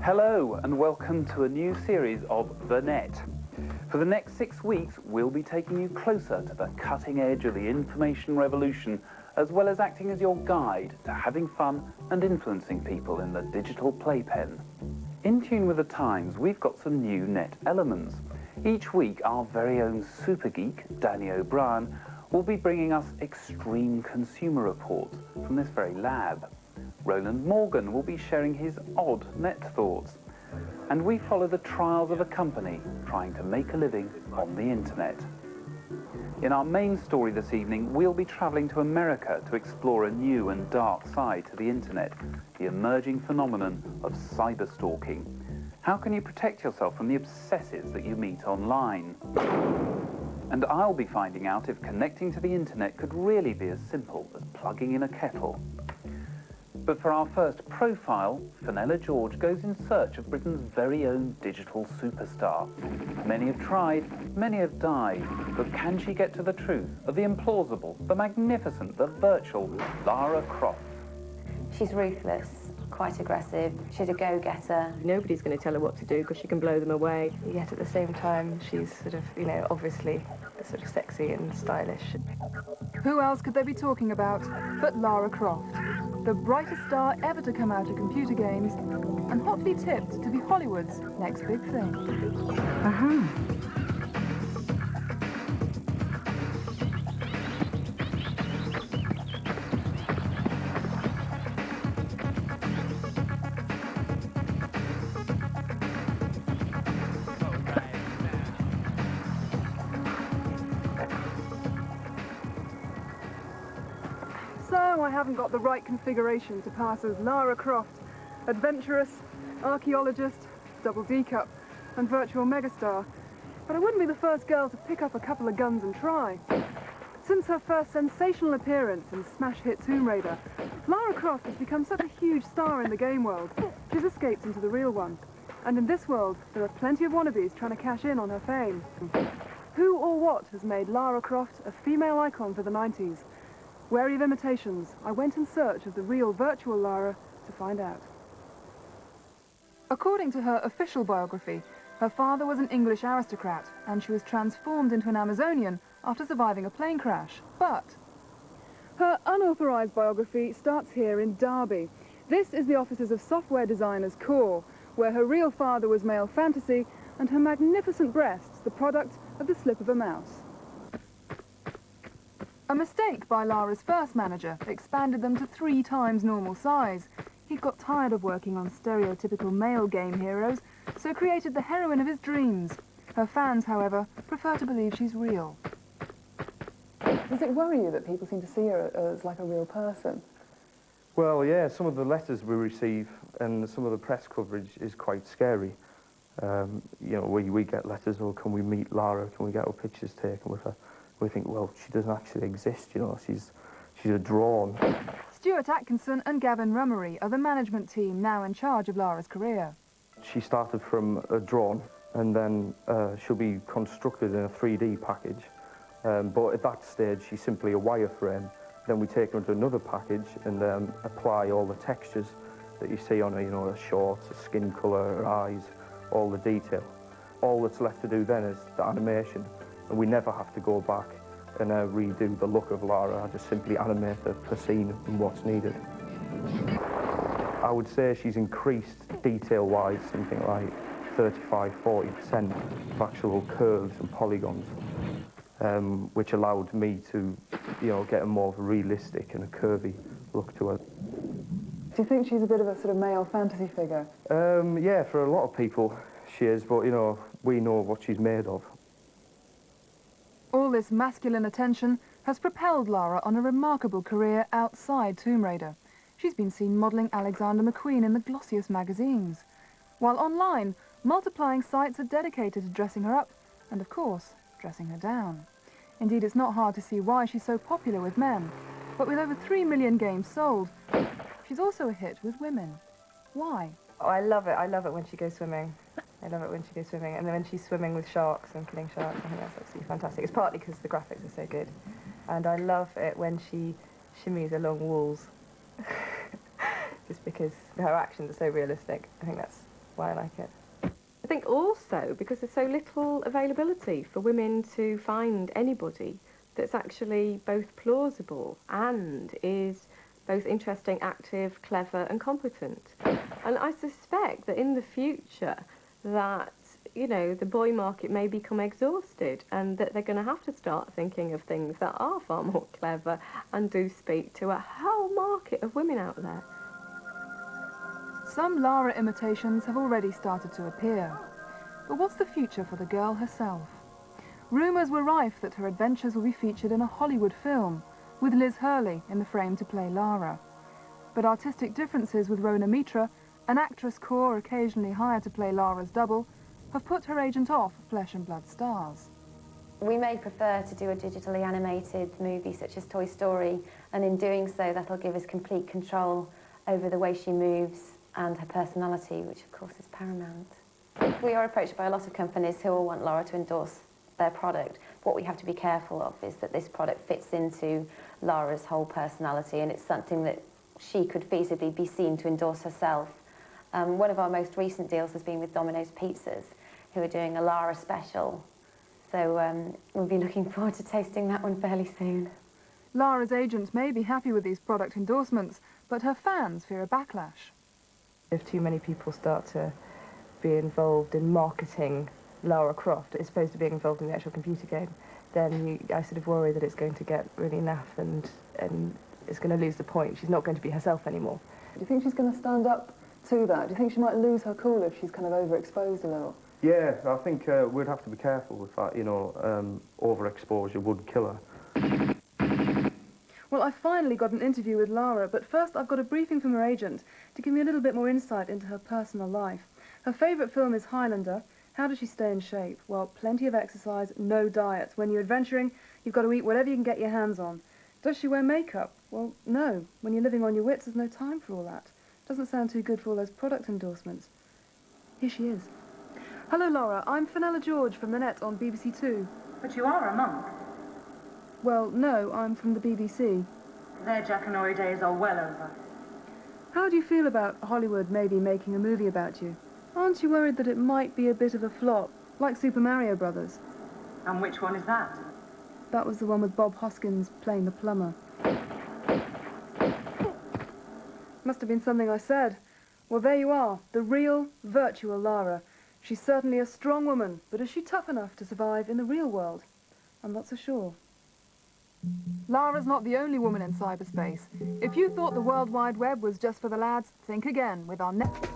Hello and welcome to a new series of The Net. For the next 6 weeks, we'll be taking you closer to the cutting edge of the information revolution, as well as acting as your guide to having fun and influencing people in the digital playpen. In tune with the times, we've got some new net elements. Each week, our very own super geek, Danny O'Brien, will be bringing us extreme consumer reports from this very lab. Roland Morgan will be sharing his odd net thoughts. And we follow the trials of a company trying to make a living on the internet. In our main story this evening, we'll be travelling to America to explore a new and dark side to the internet, the emerging phenomenon of cyberstalking. How can you protect yourself from the obsessives that you meet online? And I'll be finding out if connecting to the internet could really be as simple as plugging in a kettle. But for our first profile, Fenella George goes in search of Britain's very own digital superstar. Many have tried, many have died, but can she get to the truth of the implausible, the magnificent, the virtual Lara Croft? She's ruthless, quite aggressive, she's a go-getter. Nobody's going to tell her what to do because she can blow them away. Yet at the same time, she's sort of, obviously sort of sexy and stylish. Who else could they be talking about but Lara Croft? The brightest star ever to come out of computer games, and hotly tipped to be Hollywood's next big thing. So I haven't got the right configuration to pass as Lara Croft, adventurous, archaeologist, double D-cup, and virtual megastar. But I wouldn't be the first girl to pick up a couple of guns and try. Since her first sensational appearance in smash hit Tomb Raider, Lara Croft has become such a huge star in the game world, she's escaped into the real one. And in this world, there are plenty of wannabes trying to cash in on her fame. Who or what has made Lara Croft a female icon for the 90s? Wary of imitations, I went in search of the real virtual Lara to find out. According to her official biography, her father was an English aristocrat and she was transformed into an Amazonian after surviving a plane crash. But her unauthorized biography starts here in Derby. This is the offices of software designers Core, where her real father was male fantasy and her magnificent breasts the product of the slip of a mouse. A mistake by Lara's first manager expanded them to 3 times normal size. He'd got tired of working on stereotypical male game heroes, so created the heroine of his dreams. Her fans, however, prefer to believe she's real. Does it worry you that people seem to see her as like a real person? Well, yeah, some of the letters we receive and some of the press coverage is quite scary. We get letters, or can we meet Lara, can we get our pictures taken with her? We think, well, she doesn't actually exist, she's a drawn. Stuart Atkinson and Gavin Rummery are the management team now in charge of Lara's career. She started from a drawn, and then she'll be constructed in a 3D package. But at that stage, she's simply a wireframe. Then we take her into another package and apply all the textures that you see on her, her shorts, her skin colour, her eyes, all the detail. All that's left to do then is the animation. And we never have to go back and redo the look of Lara. I just simply animate her per scene and what's needed. I would say she's increased detail-wise something like 35–40% of actual curves and polygons, which allowed me to, get a more realistic and a curvy look to her. Do you think she's a bit of a sort of male fantasy figure? Yeah, for a lot of people she is, but, we know what she's made of. All this masculine attention has propelled Lara on a remarkable career outside Tomb Raider. She's been seen modelling Alexander McQueen in the glossiest magazines. While online, multiplying sites are dedicated to dressing her up and, of course, dressing her down. Indeed, it's not hard to see why she's so popular with men. But with over 3 million games sold, she's also a hit with women. Why? Oh, I love it. I love it when she goes swimming. I love it when she goes swimming. And then when she's swimming with sharks and killing sharks, I think that's absolutely fantastic. It's partly because the graphics are so good. And I love it when she shimmies along walls. Just because her actions are so realistic. I think that's why I like it. I think also because there's so little availability for women to find anybody that's actually both plausible and is both interesting, active, clever and competent. And I suspect that in the future that, you know, the boy market may become exhausted and that they're going to have to start thinking of things that are far more clever and do speak to a whole market of women out there. Some Lara imitations have already started to appear. But what's the future for the girl herself? Rumours were rife that her adventures will be featured in a Hollywood film, with Liz Hurley in the frame to play Lara. But artistic differences with Rona Mitra, an actress corps occasionally hired to play Lara's double, have put her agent off flesh and blood stars. We may prefer to do a digitally animated movie such as Toy Story, and in doing so that'll give us complete control over the way she moves and her personality, which of course is paramount. We are approached by a lot of companies who all want Lara to endorse their product. What we have to be careful of is that this product fits into Lara's whole personality, and it's something that she could feasibly be seen to endorse herself. One of our most recent deals has been with Domino's Pizzas, who are doing a Lara special. So we'll be looking forward to tasting that one fairly soon. Lara's agent may be happy with these product endorsements, but her fans fear a backlash. If too many people start to be involved in marketing Lara Croft as opposed to being involved in the actual computer game, then I sort of worry that it's going to get really naff and it's going to lose the point. She's not going to be herself anymore. Do you think she's going to stand up to that? Do you think she might lose her cool if she's kind of overexposed a little? Yeah, I think we'd have to be careful with that, you know, overexposure would kill her. Well, I finally got an interview with Lara, but first I've got a briefing from her agent to give me a little bit more insight into her personal life. Her favourite film is Highlander. How does she stay in shape? Well, plenty of exercise, no diet. When you're adventuring, you've got to eat whatever you can get your hands on. Does she wear makeup? Well, no. When you're living on your wits, there's no time for all that. Doesn't sound too good for all those product endorsements. Here she is. Hello, Laura. I'm Fenella George from The Net on BBC Two. But you are a monk. Well, no, I'm from the BBC. Their Jackanory days are well over. How do you feel about Hollywood maybe making a movie about you? Aren't you worried that it might be a bit of a flop, like Super Mario Brothers? And which one is that? That was the one with Bob Hoskins playing the plumber. Must have been something I said. Well, there you are, the real, virtual Lara. She's certainly a strong woman, but is she tough enough to survive in the real world? I'm not so sure. Lara's not the only woman in cyberspace. If you thought the World Wide Web was just for the lads, think again with our next...